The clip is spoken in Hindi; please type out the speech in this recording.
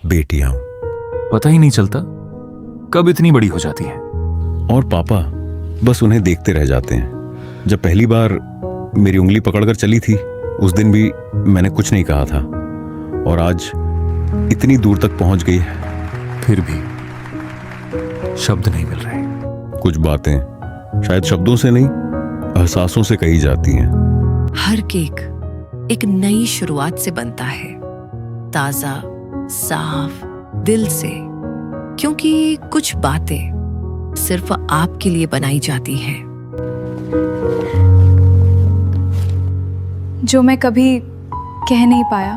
बेटियां। पता ही नहीं चलता कब इतनी बड़ी हो जाती है। और पापा बस उन्हें देखते रह जाते हैं। जब पहली बार मेरी उंगली पकड़कर चली थी उस दिन भी मैंने कुछ नहीं कहा था, और आज इतनी दूर तक पहुंच गई है। फिर भी शब्द नहीं मिल रहे। कुछ बातें शायद शब्दों से नहीं, एहसासों से कही जाती हैं। हर केक एक नई शुरुआत से बनता है, ताजा, साफ, दिल से, क्योंकि कुछ बातें सिर्फ आपके लिए बनाई जाती हैं। जो मैं कभी कह नहीं पाया,